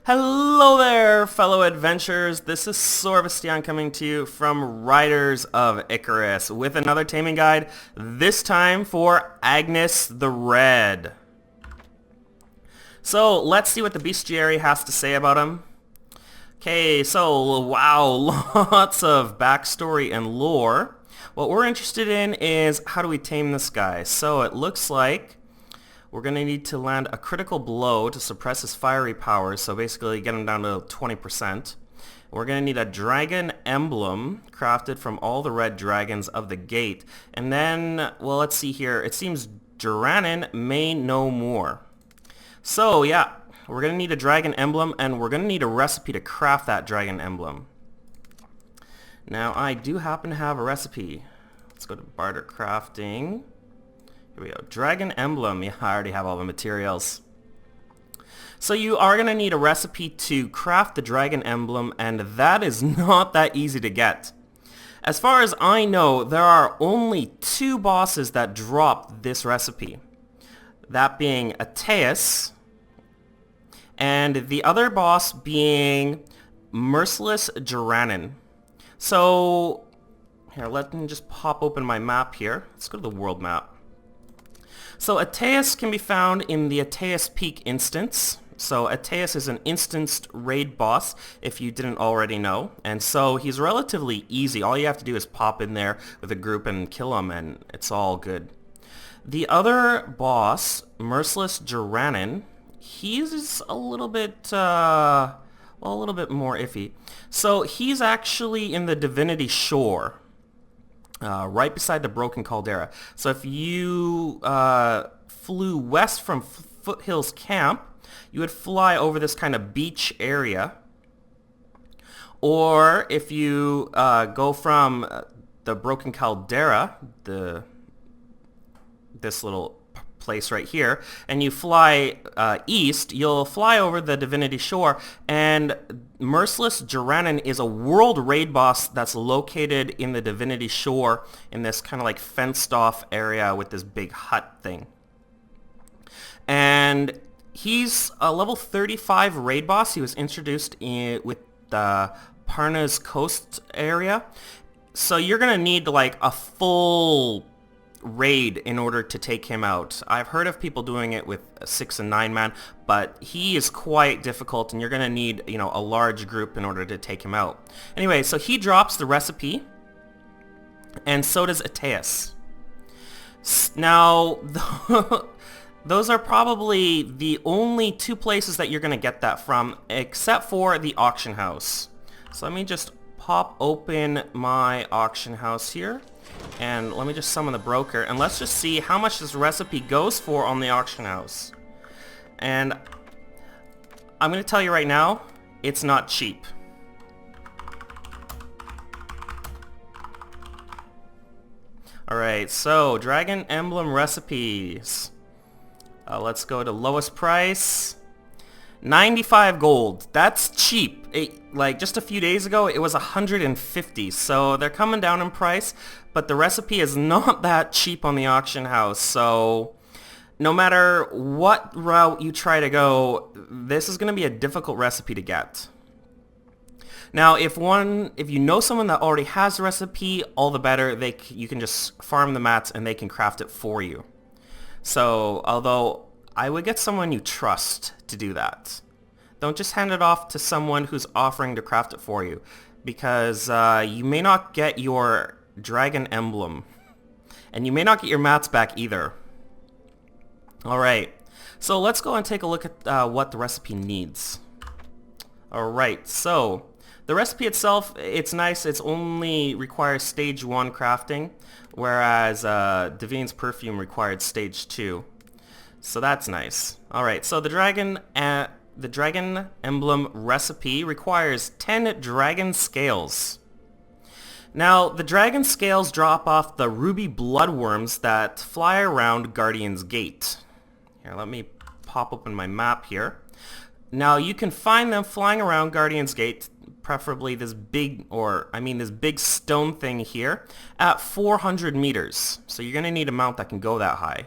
Hello there, fellow adventurers. This is Sorvesteon coming to you from Riders of Icarus with another taming guide, this time for Agnas the Red. So let's see what the bestiary has to say about him. Okay, so wow, lots of backstory and lore. What we're interested in is how do we tame this guy. So it looks like we're going to need to land a critical blow to suppress his fiery powers, so basically get him down to 20%. We're going to need a dragon emblem crafted from all the red dragons of the gate. And then, well, let's see here. It seems Geranin may know more. So yeah, we're going to need a dragon emblem, and we're going to need a recipe to craft that dragon emblem. Now, I do happen to have a recipe. Let's go to barter crafting. Here we go. Dragon emblem. Yeah, I already have all the materials. So you are going to need a recipe to craft the dragon emblem, and that is not that easy to get. As far as I know, there are only two bosses that drop this recipe. That being Agnas, and the other boss being Merciless Geranin. So, here, let me just pop open my map here. Let's go to the world map. So Agnas can be found in the Agnas Peak instance. So Agnas is an instanced raid boss, if you didn't already know. And so he's relatively easy. All you have to do is pop in there with a group and kill him, and it's all good. The other boss, Merciless Geranin, he's a little bit, well, a little bit more iffy. So he's actually in the Divinity Shore. Right beside the broken caldera. So if you flew west from Foothills Camp, you would fly over this kind of beach area. Or if you go from the broken caldera, this little place right here, and you fly east, you'll fly over the Divinity Shore, and Merciless Geranin is a world raid boss that's located in the Divinity Shore in this kind of like fenced off area with this big hut thing. And he's a level 35 raid boss. He was introduced with the Parna's coast area. So you're gonna need like a full raid in order to take him out. I've heard of people doing it with a 6 and 9 man, but he is quite difficult, and you're gonna need, you know, a large group in order to take him out. Anyway, so he drops the recipe, and so does Agnas. Now, those are probably the only two places that you're gonna get that from, except for the auction house. So let me just pop open my auction house here. And let me just summon the broker, and let's just see how much this recipe goes for on the auction house. And I'm going to tell you right now, it's not cheap. Alright, so Dragon Emblem recipes. Let's go to lowest price. 95 gold. That's cheap. Like just a few days ago it was 150, so they're coming down in price, but the recipe is not that cheap on the auction house. So no matter what route you try to go, this is going to be a difficult recipe to get. Now if you know someone that already has the recipe, all the better. You can just farm the mats and they can craft it for you. So although I would get someone you trust to do that. Don't just hand it off to someone who's offering to craft it for you, because you may not get your dragon emblem, and you may not get your mats back either. Alright, so let's go and take a look at what the recipe needs. Alright, so the recipe itself, it's nice. It only requires stage 1 crafting, whereas Divine's Perfume required stage 2. So that's nice. Alright, so the dragon emblem recipe requires 10 dragon scales. Now, the dragon scales drop off the ruby bloodworms that fly around Guardian's Gate. Here, let me pop open my map here. Now, you can find them flying around Guardian's Gate, preferably this big stone thing here, at 400 meters. So you're going to need a mount that can go that high.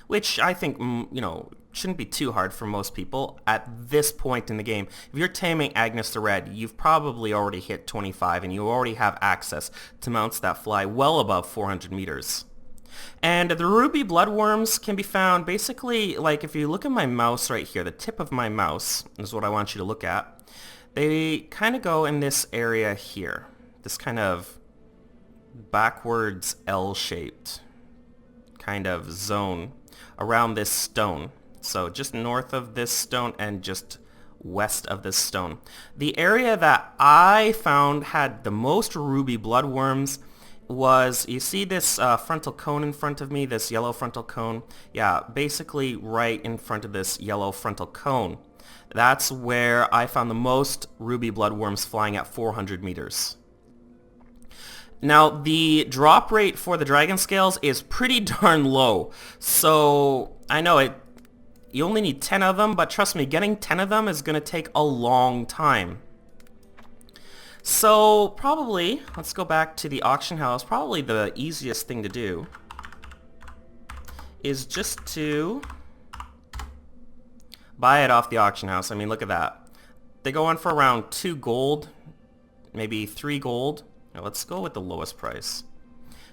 Which I think, you know, shouldn't be too hard for most people at this point in the game. If you're taming Agnas the Red, you've probably already hit 25 and you already have access to mounts that fly well above 400 meters. And the ruby bloodworms can be found basically, like if you look at my mouse right here, the tip of my mouse is what I want you to look at. They kind of go in this area here, this kind of backwards L-shaped kind of zone around this stone. So just north of this stone and just west of this stone. The area that I found had the most ruby bloodworms was, you see this frontal cone in front of me, this yellow frontal cone? Yeah, basically right in front of this yellow frontal cone. That's where I found the most ruby bloodworms flying at 400 meters. Now, the drop rate for the dragon scales is pretty darn low. So, I know you only need 10 of them, but trust me, getting 10 of them is going to take a long time. So, probably, let's go back to the auction house. Probably the easiest thing to do is just to buy it off the auction house. I mean, look at that. They go on for around 2 gold, maybe 3 gold. Now, let's go with the lowest price.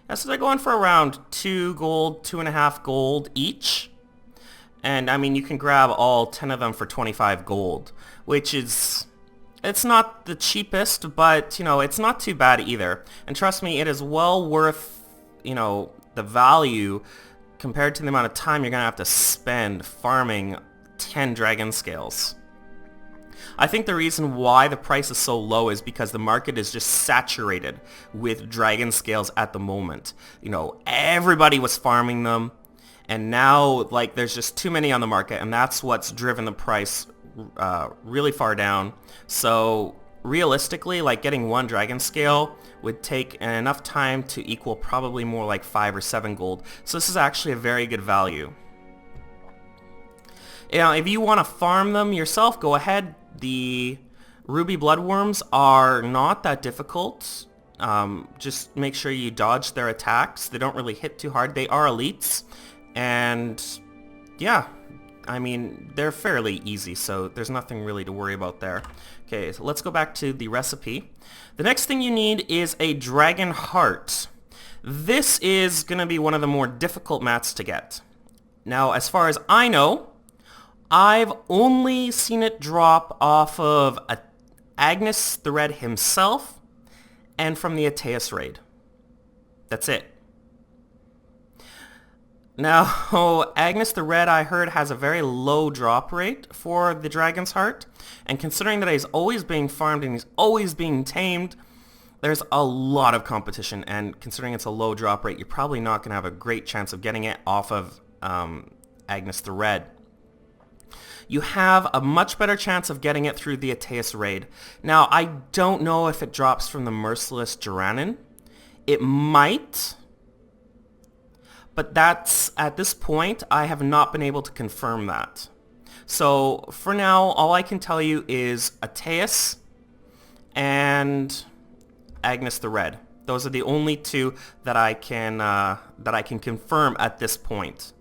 Yeah, so they're going for around 2 gold, 2.5 gold each. And, I mean, you can grab all 10 of them for 25 gold, which is, it's not the cheapest, but, you know, it's not too bad either. And trust me, it is well worth, you know, the value compared to the amount of time you're going to have to spend farming 10 dragon scales. I think the reason why the price is so low is because the market is just saturated with dragon scales at the moment. You know, everybody was farming them. And now, like, there's just too many on the market, and that's what's driven the price really far down. So, realistically, like, getting 1 dragon scale would take enough time to equal probably more like 5 or 7 gold. So this is actually a very good value. You know, if you want to farm them yourself, go ahead. The ruby bloodworms are not that difficult. Just make sure you dodge their attacks. They don't really hit too hard. They are elites. And yeah, I mean, they're fairly easy, so there's nothing really to worry about there. Okay, so let's go back to the recipe. The next thing you need is a dragon heart. This is going to be one of the more difficult mats to get. Now, as far as I know, I've only seen it drop off of Agnas the Red himself and from the Ateus raid. That's it. Now, Agnas the Red, I heard, has a very low drop rate for the Dragon's Heart, and considering that he's always being farmed and he's always being tamed, there's a lot of competition, and considering it's a low drop rate, you're probably not going to have a great chance of getting it off of Agnas the Red. You have a much better chance of getting it through the Ateus raid. Now, I don't know if it drops from the Merciless Geranin. It might. But that's, at this point, I have not been able to confirm that. So, for now, all I can tell you is Ateus and Agnas the Red. Those are the only 2 that I can confirm at this point.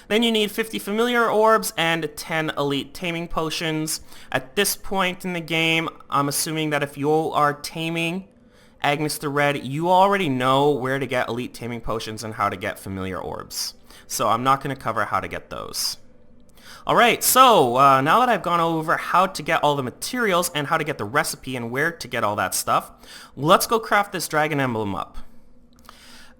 Then you need 50 familiar orbs and 10 elite taming potions. At this point in the game, I'm assuming that if you are taming Agnas the Red, you already know where to get elite taming potions and how to get familiar orbs. So I'm not going to cover how to get those. Alright, so now that I've gone over how to get all the materials and how to get the recipe and where to get all that stuff, let's go craft this dragon emblem up.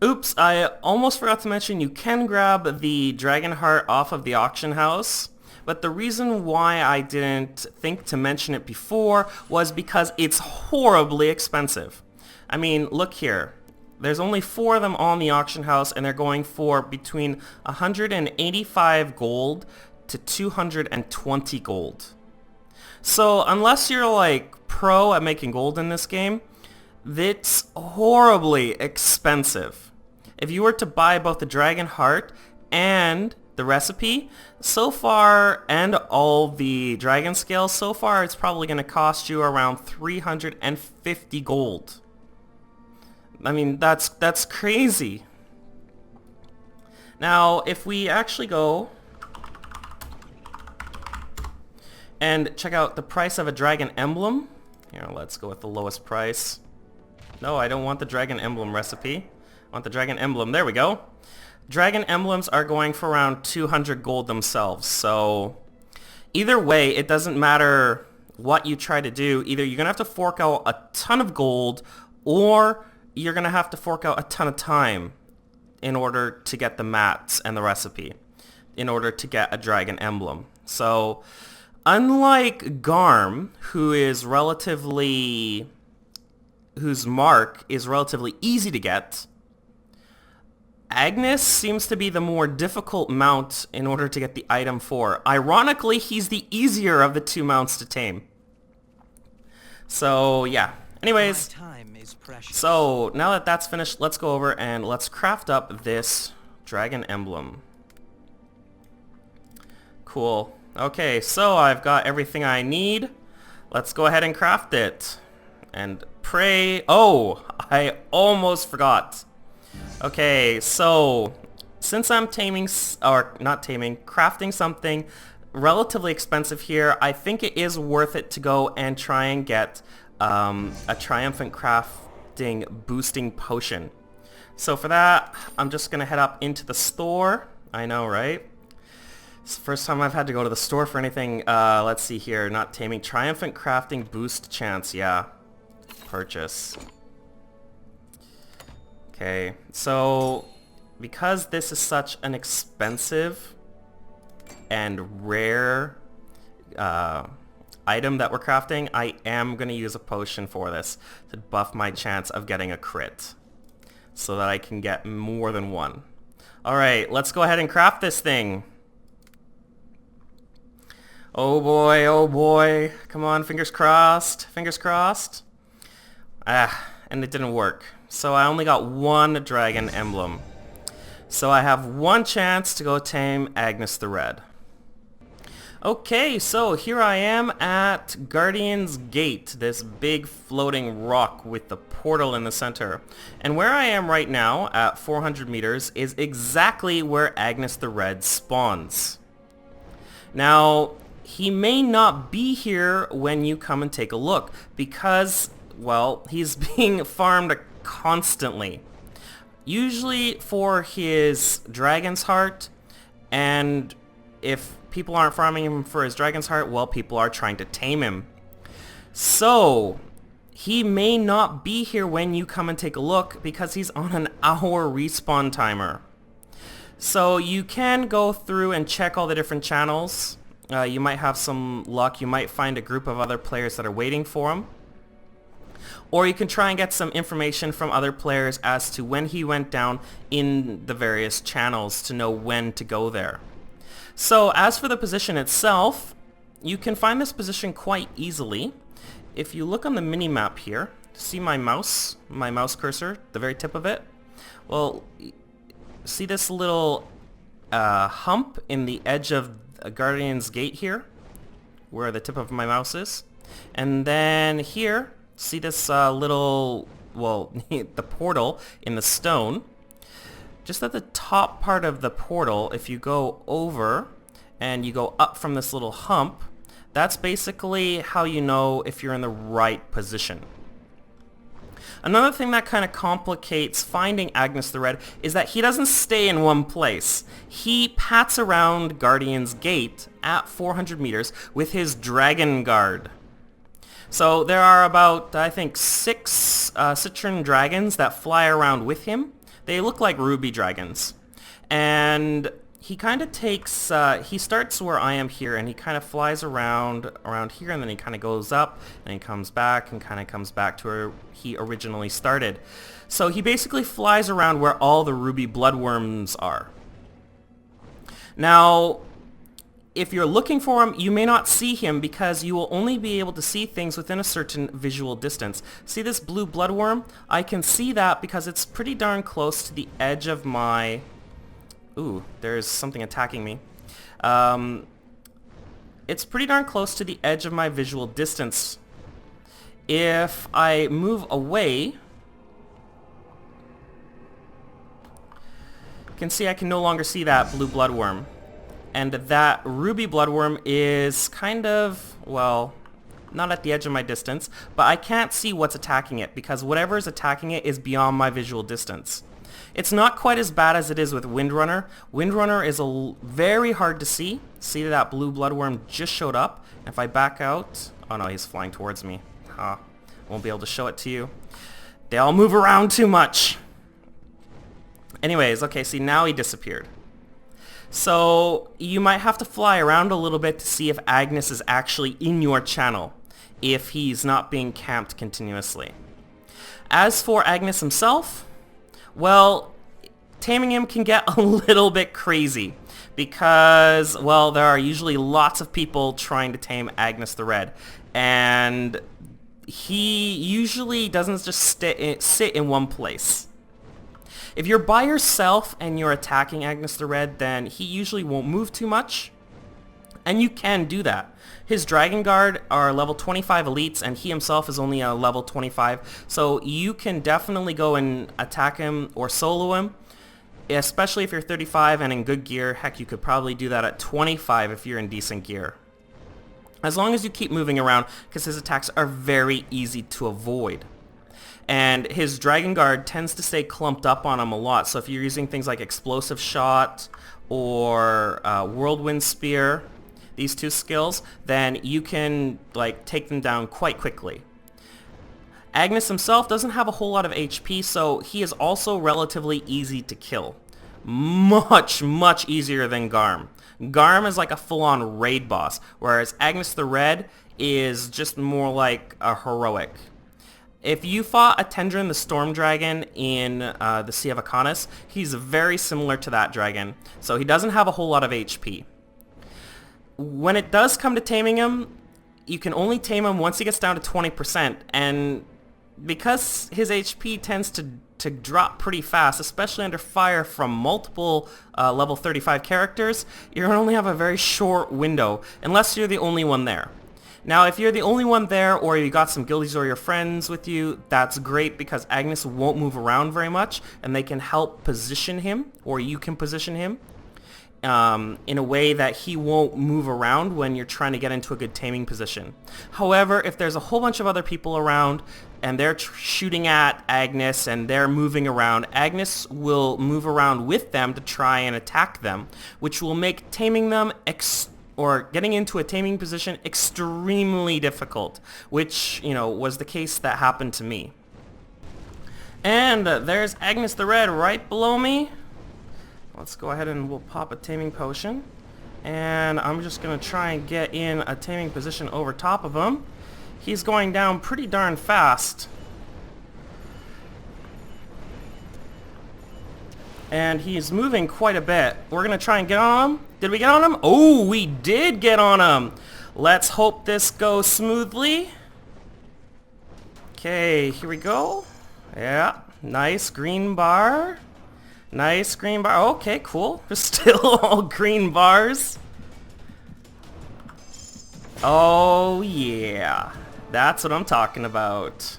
Oops, I almost forgot to mention you can grab the dragon heart off of the auction house. But the reason why I didn't think to mention it before was because it's horribly expensive. I mean, look here. There's only 4 of them on the auction house, and they're going for between 185 gold to 220 gold. So unless you're like pro at making gold in this game, it's horribly expensive. If you were to buy both the dragon heart and the recipe, so far, and all the dragon scales, so far it's probably going to cost you around 350 gold. I mean, that's crazy. Now, if we actually go And check out the price of a dragon emblem. Here, let's go with the lowest price. No, I don't want the dragon emblem recipe. I want the dragon emblem. There we go. Dragon emblems are going for around 200 gold themselves. So either way, it doesn't matter what you try to do. Either you're going to have to fork out a ton of gold, or you're going to have to fork out a ton of time in order to get the mats and the recipe, in order to get a dragon emblem. So unlike Garm, whose mark is relatively easy to get, Agnas seems to be the more difficult mount in order to get the item for. Ironically, he's the easier of the two mounts to tame. So yeah. Anyways, so now that that's finished, let's go over and let's craft up this dragon emblem. Cool. Okay, so I've got everything I need. Let's go ahead and craft it. And pray... Oh, I almost forgot. Okay, so since I'm crafting something relatively expensive here, I think it is worth it to go and try and get a triumphant crafting boosting potion. So for that, I'm just gonna head up into the store. I know, right? It's the first time I've had to go to the store for anything. Let's see here. Not taming. Triumphant crafting boost chance. Yeah. Purchase. Okay. So because this is such an expensive and rare item that we're crafting, I am going to use a potion for this to buff my chance of getting a crit so that I can get more than one. Alright, let's go ahead and craft this thing. Oh boy, oh boy. Come on, fingers crossed. Fingers crossed. And it didn't work. So I only got one dragon emblem. So I have one chance to go tame Agnas the Red. Okay, so here I am at Guardian's Gate, this big floating rock with the portal in the center. And where I am right now, at 400 meters, is exactly where Agnas the Red spawns. Now, he may not be here when you come and take a look, because, well, he's being farmed constantly. Usually for his Dragon's Heart, and if people aren't farming him for his Dragon's Heart, well, people are trying to tame him. So, he may not be here when you come and take a look because he's on an hour respawn timer. So you can go through and check all the different channels. You might have some luck. You might find a group of other players that are waiting for him. Or you can try and get some information from other players as to when he went down in the various channels to know when to go there. So as for the position itself, you can find this position quite easily. If you look on the mini-map here, see my mouse cursor, the very tip of it? Well, see this little hump in the edge of Guardian's Gate here, where the tip of my mouse is? And then here, see this little, well, the portal in the stone? Just at the top part of the portal, if you go over and you go up from this little hump, that's basically how you know if you're in the right position. Another thing that kind of complicates finding Agnas the Red is that he doesn't stay in one place. He pats around Guardian's Gate at 400 meters with his Dragon Guard. So there are about, I think, 6 Citron dragons that fly around with him. They look like ruby dragons. And he kind of takes, he starts where I am here, and he kind of flies around here, and then he kind of goes up, and he comes back, and kind of comes back to where he originally started. So he basically flies around where all the ruby bloodworms are. Now, if you're looking for him, you may not see him because you will only be able to see things within a certain visual distance. See this blue bloodworm? I can see that because it's pretty darn close to the edge of my... Ooh, there's something attacking me. It's pretty darn close to the edge of my visual distance. If I move away, you can see I can no longer see that blue bloodworm. And that ruby bloodworm is kind of, well, not at the edge of my distance, but I can't see what's attacking it because whatever is attacking it is beyond my visual distance. It's not quite as bad as it is with Windrunner. Windrunner is very hard to see. See that blue bloodworm just showed up. If I back out, oh no, he's flying towards me. Won't be able to show it to you. They all move around too much. Anyways, okay, see, now he disappeared. So you might have to fly around a little bit to see if Agnas is actually in your channel, if he's not being camped continuously. As for Agnas himself, well, taming him can get a little bit crazy because, well, there are usually lots of people trying to tame Agnas the Red, and he usually doesn't just sit in one place. If you're by yourself and you're attacking Agnas the Red, then he usually won't move too much, and you can do that. His Dragon Guard are level 25 elites, and he himself is only a level 25, so you can definitely go and attack him or solo him, especially if you're 35 and in good gear. Heck, you could probably do that at 25 if you're in decent gear. As long as you keep moving around, because his attacks are very easy to avoid. And his Dragon Guard tends to stay clumped up on him a lot, so if you're using things like Explosive Shot or Whirlwind Spear, these two skills, then you can take them down quite quickly. Agnas himself doesn't have a whole lot of HP, so he is also relatively easy to kill. Much, much easier than Garm. Garm is like a full-on raid boss, whereas Agnas the Red is just more like a heroic. If you fought a Tendrin the Storm Dragon in the Sea of Icarus, he's very similar to that dragon, so he doesn't have a whole lot of HP. When it does come to taming him, you can only tame him once he gets down to 20%, and because his HP tends to drop pretty fast, especially under fire from multiple level 35 characters, you're going to only have a very short window, unless you're the only one there. Now, if you're the only one there, or you got some guildies or your friends with you, that's great because Agnas won't move around very much, and they can help position him, or you can position him in a way that he won't move around when you're trying to get into a good taming position. However, if there's a whole bunch of other people around and they're shooting at Agnas and they're moving around, Agnas will move around with them to try and attack them, which will make taming them or getting into a taming position extremely difficult, which, was the case that happened to me. And there's Agnas the Red right below me. Let's go ahead and we'll pop a taming potion. And I'm just going to try and get in a taming position over top of him. He's going down pretty darn fast. And he's moving quite a bit. We're going to try and get on him. Did we get on him? Oh, we did get on him. Let's hope this goes smoothly. Okay, here we go. Yeah, nice green bar. Nice green bar. Okay, cool. We're still all green bars. Oh, yeah. That's what I'm talking about.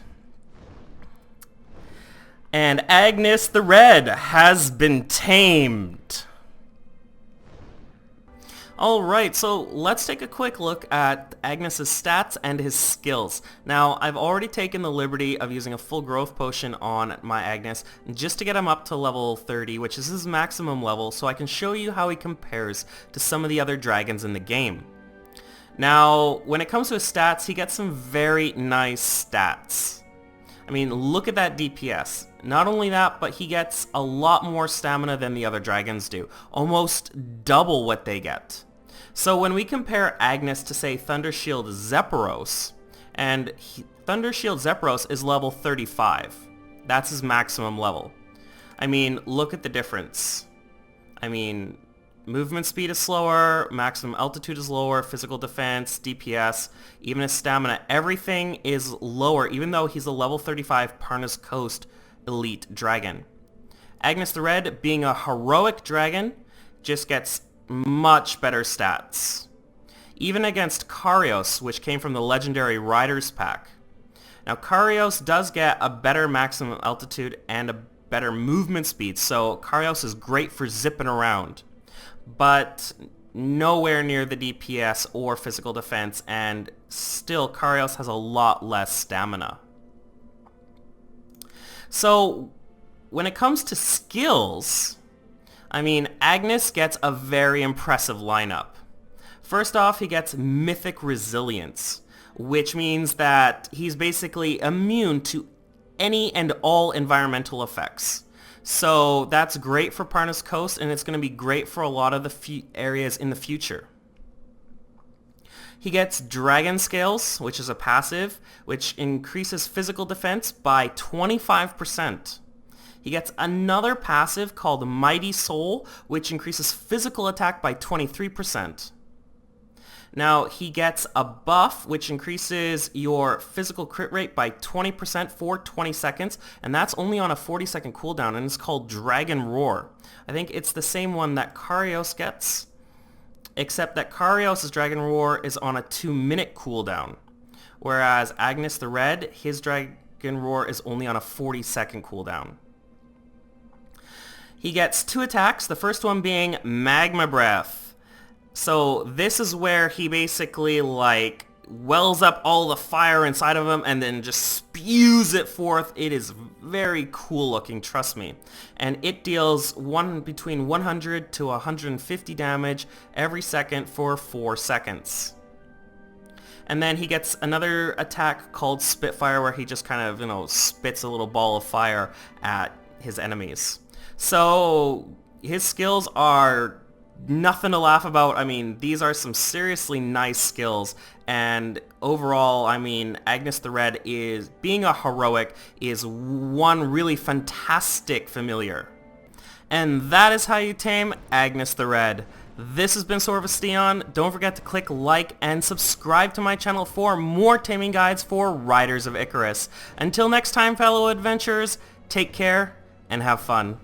And Agnas the Red has been tamed. Alright, so let's take a quick look at Agnes' stats and his skills. Now, I've already taken the liberty of using a full growth potion on my Agnas just to get him up to level 30, which is his maximum level, so I can show you how he compares to some of the other dragons in the game. Now, when it comes to his stats, he gets some very nice stats. I mean, look at that DPS. Not only that, but he gets a lot more stamina than the other dragons do. Almost double what they get. So when we compare Agnas to, say, Thundershield Zephyros, and Thundershield Zephyros is level 35. That's his maximum level. I mean, look at the difference. I mean, movement speed is slower, maximum altitude is lower, physical defense, DPS, even his stamina, everything is lower, even though he's a level 35 Parnas Coast elite dragon. Agnas the Red, being a heroic dragon, just gets much better stats. Even against Karios, which came from the legendary Riders pack. Now Karios does get a better maximum altitude and a better movement speed, so Karios is great for zipping around. But nowhere near the DPS or physical defense, and still Karios has a lot less stamina. So when it comes to skills, I mean, Agnas gets a very impressive lineup. First off, he gets Mythic Resilience, which means that he's basically immune to any and all environmental effects. So that's great for Parnas Coast, and it's going to be great for a lot of the areas in the future. He gets Dragon Scales, which is a passive, which increases physical defense by 25%. He gets another passive called Mighty Soul, which increases physical attack by 23%. Now, he gets a buff, which increases your physical crit rate by 20% for 20 seconds, and that's only on a 40-second cooldown, and it's called Dragon Roar. I think it's the same one that Karios gets, except that Karios' Dragon Roar is on a 2-minute cooldown, whereas Agnas the Red, his Dragon Roar is only on a 40-second cooldown. He gets 2 attacks, the first one being Magma Breath. So this is where he basically like wells up all the fire inside of him and then just spews it forth. It is very cool looking, trust me. And it deals between 100 to 150 damage every second for 4 seconds. And then he gets another attack called Spitfire, where he just kind of, spits a little ball of fire at his enemies. So his skills are nothing to laugh about. I mean, these are some seriously nice skills, and overall, I mean, Agnas the Red being a heroic is one really fantastic familiar. And that is how you tame Agnas the Red. This has been Sorvesteon. Don't forget to click like and subscribe to my channel for more taming guides for Riders of Icarus. Until next time, fellow adventurers, take care and have fun.